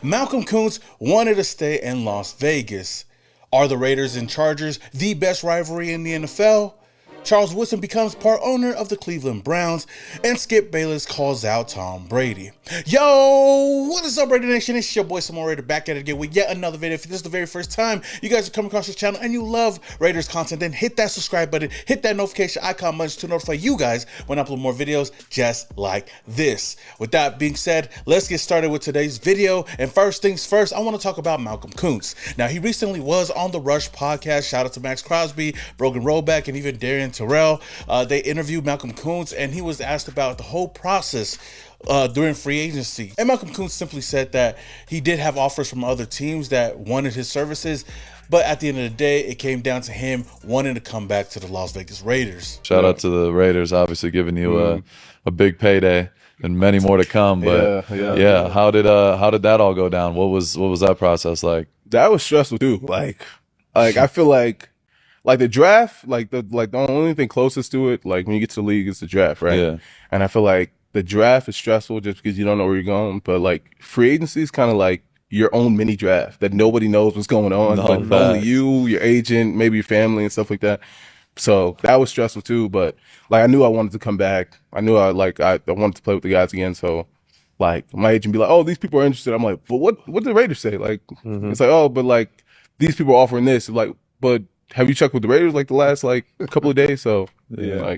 Malcolm Koonce wanted to stay in Las Vegas. Are the Raiders and Chargers the best rivalry in the NFL? Charles Woodson becomes part owner of the Cleveland Browns, and Skip Bayless calls out Tom Brady. Yo, what is up, Raidernation? It's your boy Samuel Raider back at it again with yet another video. If this is the very first time you guys are coming across this channel and you love Raiders content, then hit that subscribe button, hit that notification icon button to notify you guys when I upload more videos just like this. With that being said, let's get started with today's video. And first things first, I want to talk about Malcolm Koonce. Now, he recently was on the Rush podcast. Shout out to Max Crosby, Brogan Rollback, and even Darian Terrell. They interviewed Malcolm Koonce, and he was asked about the whole process during free agency. And Malcolm Koonce simply said that he did have offers from other teams that wanted his services, but at the end of the day, it came down to him wanting to come back to the Las Vegas Raiders. Shout out to the Raiders, obviously giving you a big payday and many more to come. But how did that all go down? What was that process like? That was stressful too. Like I feel like the draft, like the only thing closest to it, like when you get to the league, is the draft, right? Yeah. And I feel like the draft is stressful just because you don't know where you're going. But like free agency is kind of like your own mini draft that nobody knows what's going on, but only you, your agent, maybe your family and stuff like that. So that was stressful too. But like I knew I wanted to come back. I knew I wanted to play with the guys again. So like my agent be like, "Oh, these people are interested." I'm like, "But what did the Raiders say?" Like it's like, "Oh, but like these people are offering this." Like, but have you checked with the Raiders like the last couple of days? So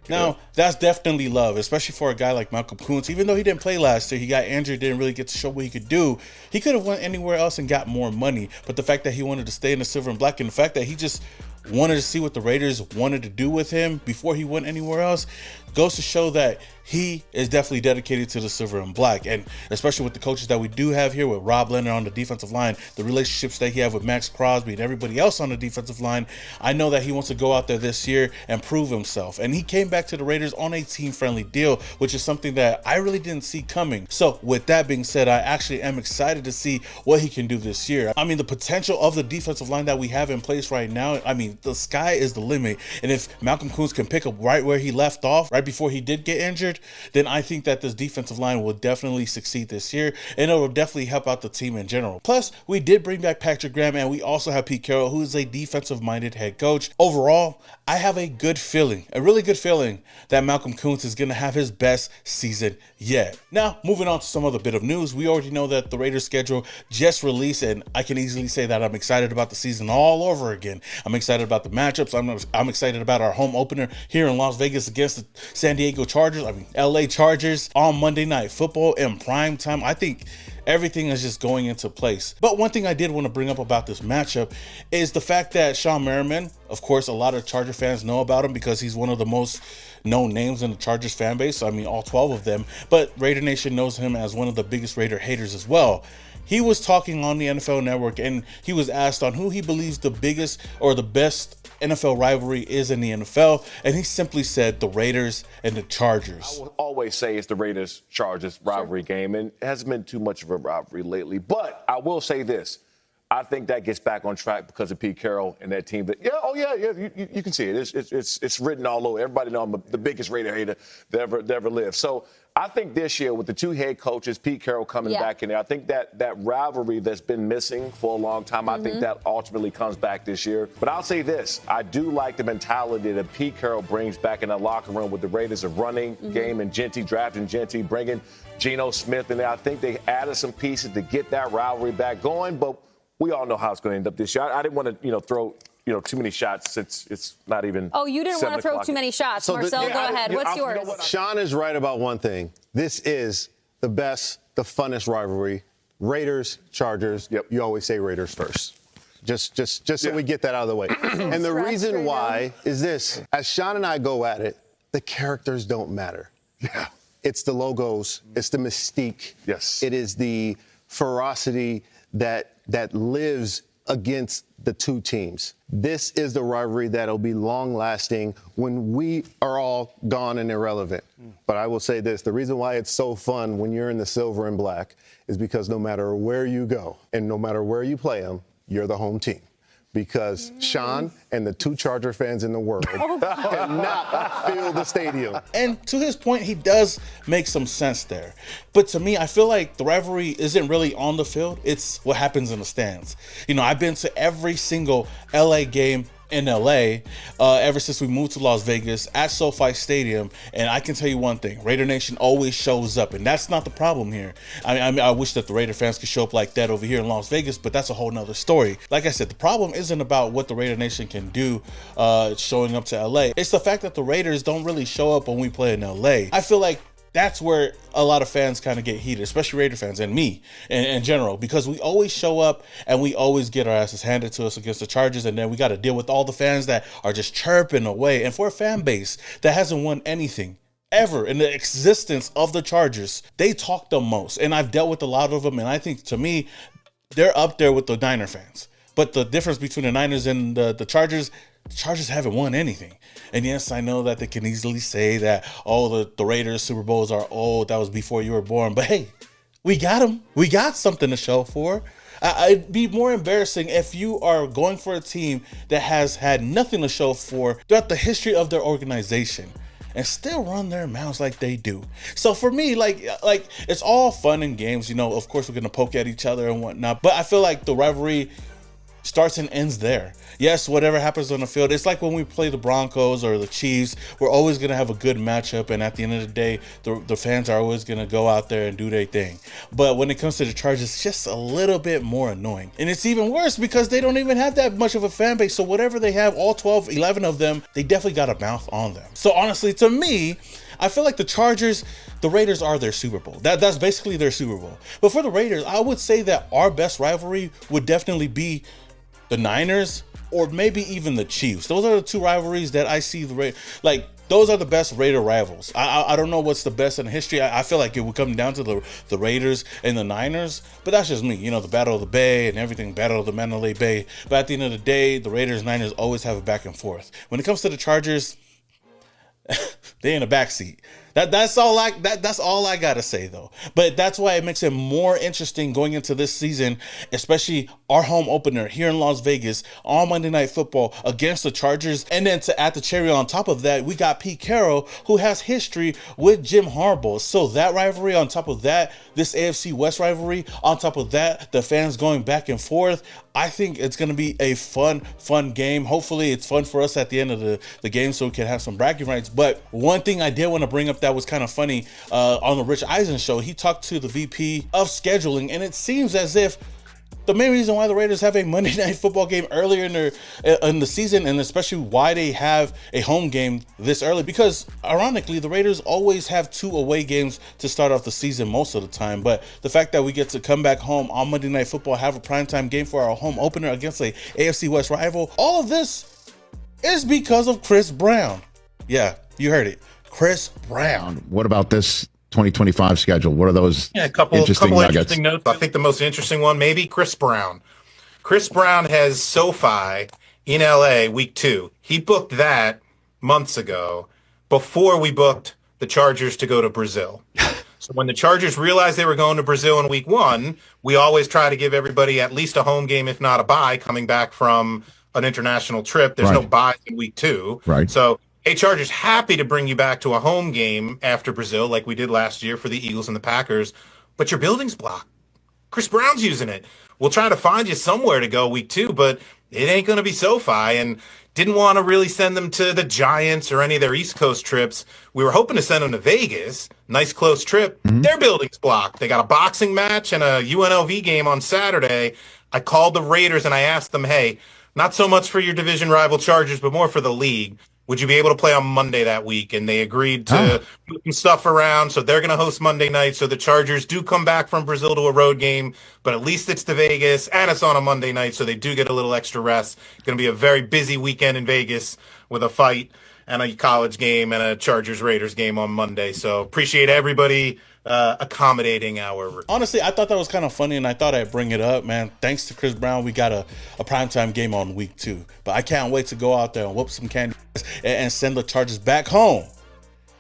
now that's definitely love, especially for a guy like Malcolm Koonce. Even though he didn't play last year, he got injured, didn't really get to show what he could do. He could have went anywhere else and got more money. But the fact that he wanted to stay in the silver and black, and the fact that he just wanted to see what the Raiders wanted to do with him before he went anywhere else, goes to show that he is definitely dedicated to the silver and black. And especially with the coaches that we do have here, with Rob Leonard on the defensive line, the relationships that he has with Max Crosby and everybody else on the defensive line, I know that he wants to go out there this year and prove himself. And he came back to the Raiders on a team-friendly deal, which is something that I really didn't see coming. So with that being said, I actually am excited to see what he can do this year. I mean, the potential of the defensive line that we have in place right now, I mean, the sky is the limit. And if Malcolm Koonce can pick up right where he left off, right before he did get injured, then I think that this defensive line will definitely succeed this year, and it will definitely help out the team in general. Plus, we did bring back Patrick Graham, and we also have Pete Carroll, who is a defensive-minded head coach. Overall, I have a good feeling, a really good feeling, that Malcolm Koonce is going to have his best season yet. Now, moving on to some other bit of news, we already know that the Raiders schedule just released, and I can easily say that I'm excited about the season all over again. I'm excited about the matchups. I'm excited about our home opener here in Las Vegas against the San Diego Chargers, LA Chargers on Monday Night Football in prime time. I think everything is just going into place. But one thing I did want to bring up about this matchup is the fact that Sean Merriman, of course, a lot of Charger fans know about him because he's one of the most known names in the Chargers fan base. I mean, all 12 of them. But Raider Nation knows him as one of the biggest Raider haters as well. He was talking on the NFL Network, and he was asked on who he believes the biggest or the best NFL rivalry is in the NFL, and he simply said the Raiders and the Chargers. I will always say it's the Raiders-Chargers rivalry game, and it hasn't been too much of a rivalry lately. But I will say this. I think that gets back on track because of Pete Carroll and that team. You can see it. It's written all over. Everybody know I'm the biggest Raider hater that ever lived. So I think this year with the two head coaches, Pete Carroll coming back in there, I think that rivalry that's been missing for a long time, I think that ultimately comes back this year. But I'll say this. I do like the mentality that Pete Carroll brings back in the locker room with the Raiders of running game and Genty, drafting Genty, bringing Geno Smith in there. I think they added some pieces to get that rivalry back going, but we all know how it's going to end up this year. I didn't want to, throw too many shots since it's not even. Oh, you didn't want to throw too many shots. So Marcel, go ahead. What's yours? Sean is right about one thing. This is the best, the funnest rivalry. Raiders, Chargers. Yep. You always say Raiders first. Just so we get that out of the way. And the reason why is this. As Sean and I go at it, the characters don't matter. Yeah. It's the logos. It's the mystique. Yes. It is the ferocity that lives against the two teams. This is the rivalry that'll be long-lasting when we are all gone and irrelevant. But I will say this, the reason why it's so fun when you're in the silver and black is because no matter where you go and no matter where you play them, you're the home team. because Sean and the 2 Charger fans in the world cannot fill the stadium. And to his point, he does make some sense there. But to me, I feel like the rivalry isn't really on the field. It's what happens in the stands. You know, I've been to every single LA game in LA ever since we moved to Las Vegas at SoFi Stadium, and I can tell you one thing: Raider Nation always shows up, and that's not the problem here. I mean, I wish that the Raider fans could show up like that over here in Las Vegas, but that's a whole nother story. Like I said, the problem isn't about what the Raider Nation can do showing up to LA. It's the fact that the Raiders don't really show up when we play in LA. I feel like that's where a lot of fans kind of get heated, especially Raider fans and me in general, because we always show up and we always get our asses handed to us against the Chargers, and then we got to deal with all the fans that are just chirping away. And for a fan base that hasn't won anything ever in the existence of the Chargers, they talk the most. And I've dealt with a lot of them, and I think, to me, they're up there with the Niner fans. But the difference between the Niners and the Chargers haven't won anything. And yes, I know that they can easily say that, oh, the Raiders Super Bowls are old. That was before you were born. But hey, we got them. We got something to show for. It'd be more embarrassing if you are going for a team that has had nothing to show for throughout the history of their organization and still run their mouths like they do. So for me, like it's all fun and games. You know, of course, we're going to poke at each other and whatnot. But I feel like the rivalry starts and ends there. Yes, whatever happens on the field, it's like when we play the Broncos or the Chiefs, we're always going to have a good matchup, and at the end of the day, the fans are always going to go out there and do their thing. But when it comes to the Chargers, it's just a little bit more annoying. And it's even worse because they don't even have that much of a fan base, so whatever they have, all 12, 11 of them, they definitely got a mouth on them. So honestly, to me, I feel like the Raiders are their Super Bowl. That's basically their Super Bowl. But for the Raiders, I would say that our best rivalry would definitely be the Niners, or maybe even the Chiefs. Those are the 2 rivalries that I see those are the best Raider rivals. I don't know what's the best in history. I feel like it would come down to the Raiders and the Niners, but that's just me. You know, the Battle of the Bay and everything, Battle of the Mandalay Bay. But at the end of the day, the Raiders and Niners always have a back and forth. When it comes to the Chargers, they in a backseat. That's all I gotta say though. But that's why it makes it more interesting going into this season, especially our home opener here in Las Vegas on Monday Night Football against the Chargers. And then to add the cherry on top of that, we got Pete Carroll, who has history with Jim Harbaugh. So that rivalry on top of that, this AFC West rivalry on top of that, the fans going back and forth, I think it's going to be a fun game. Hopefully it's fun for us at the end of the game so we can have some bragging rights. But one thing I did want to bring up that was kind of funny on the Rich Eisen show, he talked to the VP of scheduling, and it seems as if the main reason why the Raiders have a Monday Night Football game earlier in the season, and especially why they have a home game this early, because ironically the Raiders always have 2 away games to start off the season most of the time. But the fact that we get to come back home on Monday Night Football, have a primetime game for our home opener against a AFC West rival, all of this is because of Chris Brown. Yeah, you heard it. Chris Brown. What about this 2025 schedule? What are those a couple interesting notes. I think the most interesting one, maybe Chris Brown. Chris Brown has SoFi in LA week 2. He booked that months ago before we booked the Chargers to go to Brazil. So when the Chargers realized they were going to Brazil in week 1, we always try to give everybody at least a home game, if not a bye, coming back from an international trip. There's no bye in week 2. Right. So, hey, Chargers, happy to bring you back to a home game after Brazil like we did last year for the Eagles and the Packers, but your building's blocked. Chris Brown's using it. We'll try to find you somewhere to go week 2, but it ain't going to be SoFi, and didn't want to really send them to the Giants or any of their East Coast trips. We were hoping to send them to Vegas. Nice close trip. Their building's blocked. They got a boxing match and a UNLV game on Saturday. I called the Raiders and I asked them, hey, not so much for your division rival Chargers, but more for the league. Would you be able to play on Monday that week? And they agreed to move some stuff around. So they're going to host Monday night. So the Chargers do come back from Brazil to a road game, but at least it's to Vegas and it's on a Monday night. So they do get a little extra rest. It's going to be a very busy weekend in Vegas with a fight and a college game and a Chargers Raiders game on Monday. So appreciate everybody accommodating our. Honestly, I thought that was kind of funny, and I thought I'd bring it up, man. Thanks to Chris Brown, we got a primetime game on week 2. But I can't wait to go out there and whoop some candy and send the Chargers back home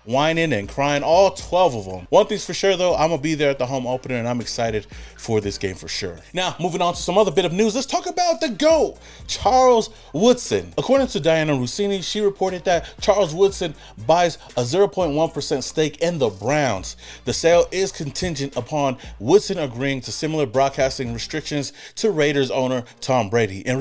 whining and crying, all 12 of them. One thing's for sure though, I'm gonna be there at the home opener and I'm excited for this game for sure. Now, moving on to some other bit of news, let's talk about the GOAT, Charles Woodson. According to Diana Rossini, she reported that Charles Woodson buys a 0.1% stake in the Browns. The sale is contingent upon Woodson agreeing to similar broadcasting restrictions to Raiders owner Tom Brady and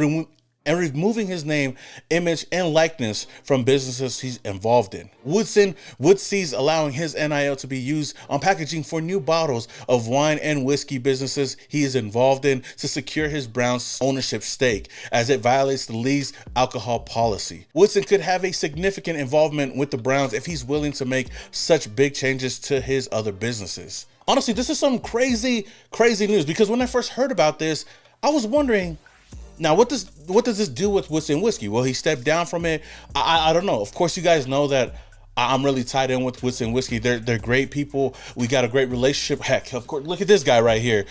removing his name, image, and likeness from businesses he's involved in. Woodson would cease allowing his NIL to be used on packaging for new bottles of wine and whiskey businesses he is involved in to secure his Browns ownership stake, as it violates the league's alcohol policy. Woodson could have a significant involvement with the Browns if he's willing to make such big changes to his other businesses. Honestly, this is some crazy news, because when I first heard about this, I was wondering, now, what does this do with Woodson Whiskey? Will he step down from it? I don't know. Of course, you guys know that I'm really tied in with Woodson Whiskey. They're great people. We got a great relationship. Heck, of course, look at this guy right here.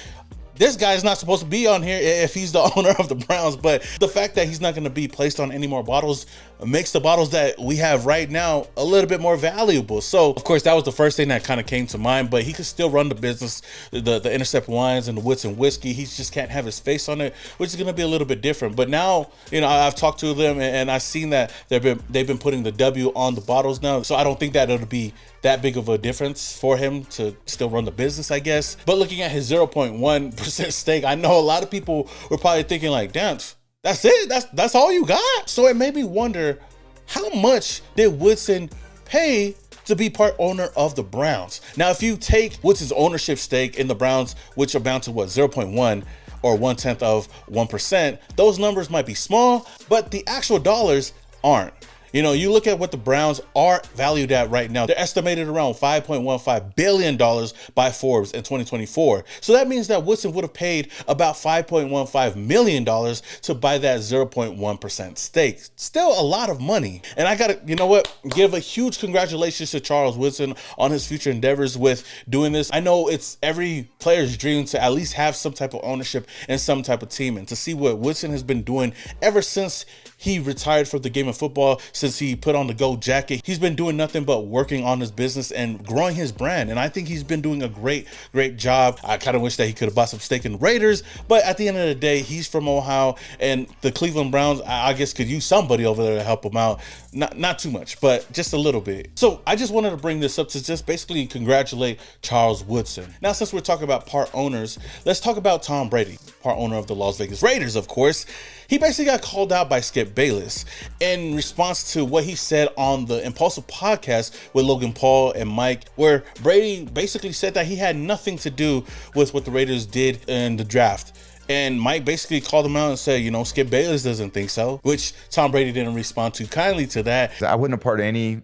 This guy is not supposed to be on here if he's the owner of the Browns, but the fact that he's not going to be placed on any more bottles makes the bottles that we have right now a little bit more valuable. So, of course, that was the first thing that kind of came to mind, but he could still run the business, the Intercept wines and the Woodson Whiskey. He just can't have his face on it, which is going to be a little bit different. But now, you know, I've talked to them and I've seen that they've been putting the W on the bottles now. So I don't think that it'll be that big of a difference for him to still run the business, I guess. But looking at his 0.1% stake, I know a lot of people were probably thinking like, damn, that's it? That's all you got? So it made me wonder, how much did Woodson pay to be part owner of the Browns? Now, if you take Woodson's ownership stake in the Browns, which amount to what, 0.1 or 1/10 of 1%, those numbers might be small, but the actual dollars aren't. You know, you look at what the Browns are valued at right now. They're estimated around $5.15 billion by Forbes in 2024. So that means that Woodson would have paid about $5.15 million to buy that 0.1% stake. Still a lot of money. And I gotta, you know what, give a huge congratulations to Charles Woodson on his future endeavors with doing this. I know it's every player's dream to at least have some type of ownership and some type of team. And to see what Woodson has been doing ever since he retired from the game of football, since he put on the gold jacket, he's been doing nothing but working on his business and growing his brand. And I think he's been doing a great job. I kind of wish that he could have bought some stake in the Raiders, but at the end of the day, he's from Ohio, and the Cleveland Browns, I guess, could use somebody over there to help him out. Not too much, but just a little bit. So I just wanted to bring this up to just basically congratulate Charles Woodson. Now, since we're talking about part owners, let's talk about Tom Brady, part owner of the Las Vegas Raiders, of course. He basically got called out by Skip Bayless in response to what he said on the Impulsive podcast with Logan Paul and Mike, where Brady basically said that he had nothing to do with what the Raiders did in the draft. And Mike basically called him out and said, you know, Skip Bayless doesn't think so, which Tom Brady didn't respond too kindly to that. I wasn't a part of any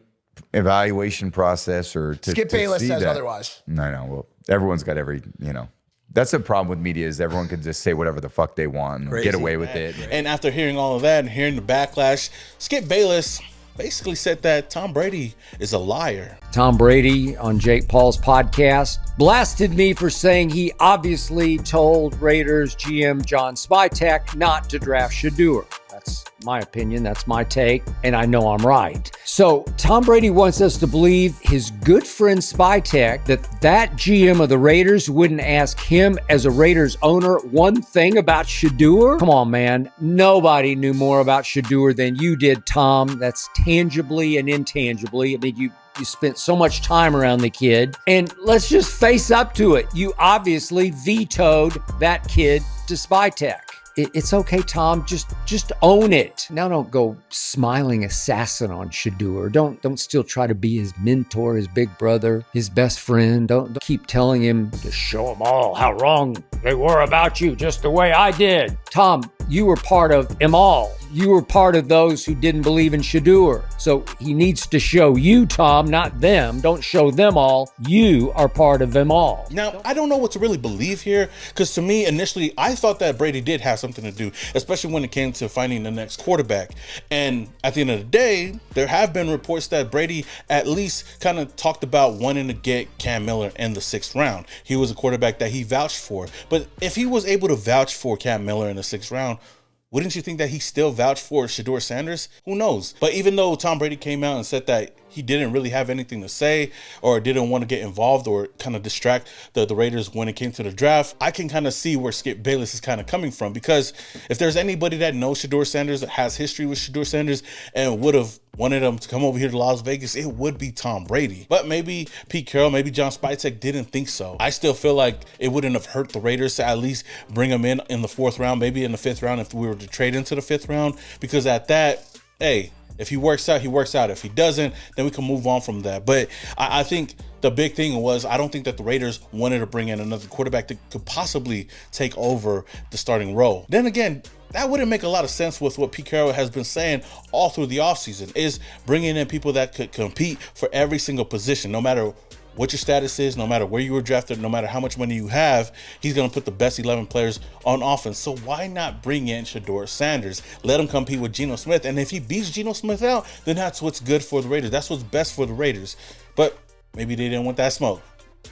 evaluation process or to Skip Bayless see says that. otherwise. No. Well, everyone's got every, you know. That's the problem with media, is everyone can just say whatever the fuck they want and get away with it. And after hearing all of that and hearing the backlash, Skip Bayless basically said that Tom Brady is a liar. Tom Brady on Jake Paul's podcast blasted me for saying he obviously told Raiders GM John Spytek not to draft Shedeur. That's my opinion. That's my take. And I know I'm right. So Tom Brady wants us to believe his good friend Spytek that GM of the Raiders wouldn't ask him as a Raiders owner one thing about Shedeur. Come on, man. Nobody knew more about Shedeur than you did, Tom. That's tangibly and intangibly. I mean, you spent so much time around the kid. And let's just face up to it. You obviously vetoed that kid to Spytek. It's okay, Tom. Just own it. Now don't go smiling assassin on Shedeur. Don't still try to be his mentor, his big brother, his best friend. Don't keep telling him to show them all how wrong they were about you, just the way I did. Tom, you were part of them all. You were part of those who didn't believe in Shedeur. So he needs to show you, Tom, not them. Don't show them all. You are part of them all. Now, I don't know what to really believe here, because to me, initially, I thought that Brady did have something to do, especially when it came to finding the next quarterback. And at the end of the day, there have been reports that Brady at least kind of talked about wanting to get Cam Miller in the 6th round. He was a quarterback that he vouched for. But if he was able to vouch for Cam Miller in the 6th round, wouldn't you think that he still vouched for Shedeur Sanders? Who knows? But even though Tom Brady came out and said that he didn't really have anything to say or didn't want to get involved or kind of distract the Raiders when it came to the draft, I can kind of see where Skip Bayless is kind of coming from, because if there's anybody that knows Shedeur Sanders, that has history with Shedeur Sanders and would have wanted him to come over here to Las Vegas, it would be Tom Brady. But maybe Pete Carroll, maybe John Spytek didn't think so. I still feel like it wouldn't have hurt the Raiders to at least bring him in the 4th round, maybe in the 5th round if we were to trade into the 5th round, because at that, hey, if he works out, he works out. If he doesn't, then we can move on from that. But I think the big thing was, I don't think that the Raiders wanted to bring in another quarterback that could possibly take over the starting role. Then again, that wouldn't make a lot of sense with what Pete Carroll has been saying all through the offseason, is bringing in people that could compete for every single position, no matter what your status is, no matter where you were drafted, no matter how much money you have. He's going to put the best 11 players on offense. So why not bring in Shedeur Sanders? Let him compete with Geno Smith. And if he beats Geno Smith out, then that's what's good for the Raiders. That's what's best for the Raiders. But maybe they didn't want that smoke.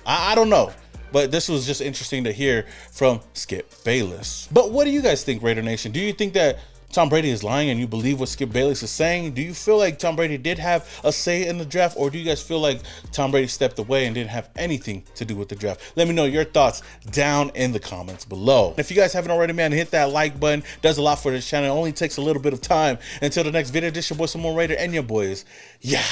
I don't know. But this was just interesting to hear from Skip Bayless. But what do you guys think, Raider Nation? Do you think that Tom Brady is lying and you believe what Skip Bayless is saying? Do you feel like Tom Brady did have a say in the draft, or do you guys feel like Tom Brady stepped away and didn't have anything to do with the draft? Let me know your thoughts down in the comments below. If you guys haven't already, man, hit that like button. It does a lot for this channel. It only takes a little bit of time. Until the next video, this your boy, Some More Raider, and your boys, yeah.